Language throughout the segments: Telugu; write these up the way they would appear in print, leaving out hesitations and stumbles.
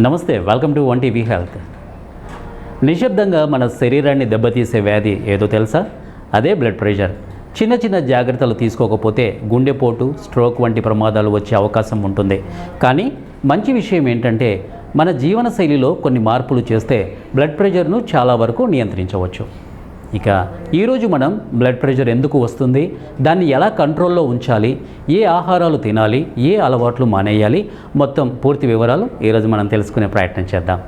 నమస్తే, welcome to one TV health. నిశ్శబ్దంగా మన శరీరాన్ని దెబ్బతీసే వ్యాధి ఏదో తెలుసా? అదే బ్లడ్ ప్రెషర్. చిన్న చిన్న జాగ్రత్తలు తీసుకోకపోతే గుండెపోటు, స్ట్రోక్ వంటి ప్రమాదాలు వచ్చే అవకాశం ఉంటుంది. కానీ మంచి విషయం ఏంటంటే మన జీవనశైలిలో కొన్ని మార్పులు చేస్తే బ్లడ్ ప్రెషర్ను చాలా వరకు నియంత్రించవచ్చు. ఇక ఈరోజు మనం బ్లడ్ ప్రెషర్ ఎందుకు వస్తుంది, దాన్ని ఎలా కంట్రోల్లో ఉంచాలి, ఏ ఆహారాలు తినాలి, ఏ అలవాట్లు మానేయాలి, మొత్తం పూర్తి వివరాలు ఈరోజు మనం తెలుసుకునే ప్రయత్నం చేద్దాం.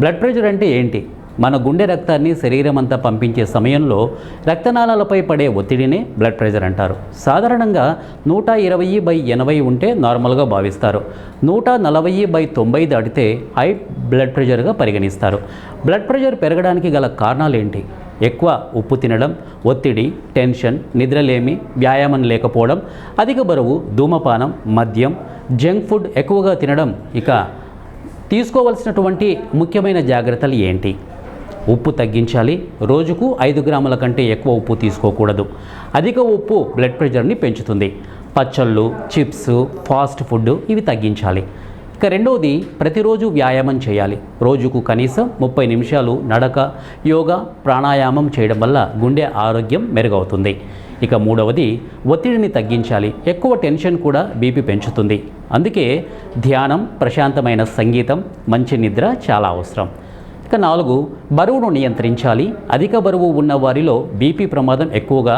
బ్లడ్ ప్రెషర్ అంటే ఏంటి? మన గుండె రక్తాన్ని శరీరం అంతా పంపించే సమయంలో రక్తనాళాలపై పడే ఒత్తిడినే బ్లడ్ ప్రెషర్ అంటారు. సాధారణంగా 120/80 ఉంటే నార్మల్గా భావిస్తారు. 140/90 దాటితే హై బ్లడ్ ప్రెషర్గా పరిగణిస్తారు. బ్లడ్ ప్రెషర్ పెరగడానికి గల కారణాలు ఏంటి? ఎక్కువ ఉప్పు తినడం, ఒత్తిడి, టెన్షన్, నిద్రలేమి, వ్యాయామం లేకపోవడం, అధిక బరువు, ధూమపానం, మద్యం, జంక్ ఫుడ్ ఎక్కువగా తినడం. ఇక తీసుకోవలసినటువంటి ముఖ్యమైన జాగ్రత్తలు ఏంటి? ఉప్పు తగ్గించాలి. రోజుకు 5 గ్రాముల కంటే ఎక్కువ ఉప్పు తీసుకోకూడదు. అధిక ఉప్పు బ్లడ్ ప్రెషర్ని పెంచుతుంది. పచ్చళ్ళు, చిప్స్, ఫాస్ట్ ఫుడ్ ఇవి తగ్గించాలి. ఇక రెండవది, ప్రతిరోజు వ్యాయామం చేయాలి. రోజుకు కనీసం 30 నిమిషాలు నడక, యోగా, ప్రాణాయామం చేయడం వల్ల గుండె ఆరోగ్యం మెరుగవుతుంది. ఇక మూడవది, ఒత్తిడిని తగ్గించాలి. ఎక్కువ టెన్షన్ కూడా బీపీ పెంచుతుంది. అందుకే ధ్యానం, ప్రశాంతమైన సంగీతం, మంచి నిద్ర చాలా అవసరం. ఇక 4, బరువును నియంత్రించాలి. అధిక బరువు ఉన్న వారిలో బీపీ ప్రమాదం ఎక్కువగా.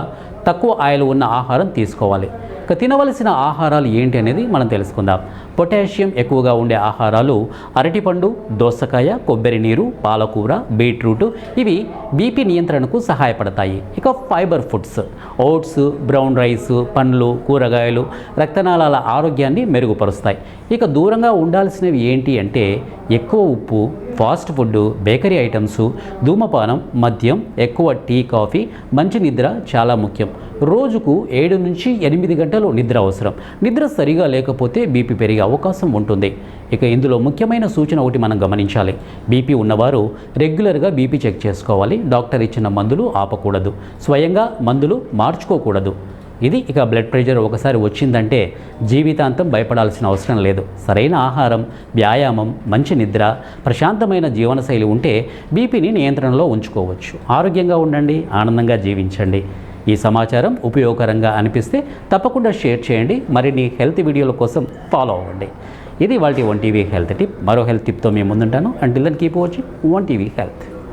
తక్కువ ఆయిల్ ఉన్న ఆహారం తీసుకోవాలి. ఇక తినవలసిన ఆహారాలు ఏంటి అనేది మనం తెలుసుకుందాం. పొటాషియం ఎక్కువగా ఉండే ఆహారాలు అరటిపండు, దోసకాయ, కొబ్బరి నీరు, పాలకూర, బీట్రూట్ ఇవి బీపీ నియంత్రణకు సహాయపడతాయి. ఇక fibre foods, oats, brown rice, పండ్లు, కూరగాయలు రక్తనాళాల ఆరోగ్యాన్ని మెరుగుపరుస్తాయి. ఇక దూరంగా ఉండాల్సినవి ఏంటి అంటే ఎక్కువ ఉప్పు, ఫాస్ట్ ఫుడ్, బేకరీ ఐటమ్స్, ధూమపానం, మద్యం, ఎక్కువ టీ, కాఫీ, మంచి నిద్ర చాలా ముఖ్యం. రోజుకు 7 నుంచి 8 గంటలు నిద్ర అవసరం. నిద్ర సరిగా లేకపోతే బీపీ పెరిగే అవకాశం ఉంటుంది. ఇక ఇందులో ముఖ్యమైన సూచన ఒకటి మనం గమనించాలి. బీపీ ఉన్నవారు రెగ్యులర్గా బీపీ చెక్ చేసుకోవాలి. డాక్టర్ ఇచ్చిన మందులు ఆపకూడదు. స్వయంగా మందులు మార్చుకోకూడదు. ఇది ఇక బ్లడ్ ప్రెషర్ ఒకసారి వచ్చిందంటే జీవితాంతం భయపడాల్సిన అవసరం లేదు. సరైన ఆహారం, వ్యాయామం, మంచి నిద్ర, ప్రశాంతమైన జీవనశైలి ఉంటే బీపీని నియంత్రణలో ఉంచుకోవచ్చు. ఆరోగ్యంగా ఉండండి, ఆనందంగా జీవించండి. ఈ సమాచారం ఉపయోగకరంగా అనిపిస్తే తప్పకుండా షేర్ చేయండి. మరిన్ని హెల్త్ వీడియోల కోసం ఫాలో అవ్వండి. ఇది వాళ్ళ వన్ టీవీ హెల్త్ టిప్. మరో హెల్త్ టిప్తో మేము ముందుంటాను. Until then keep watching one TV health.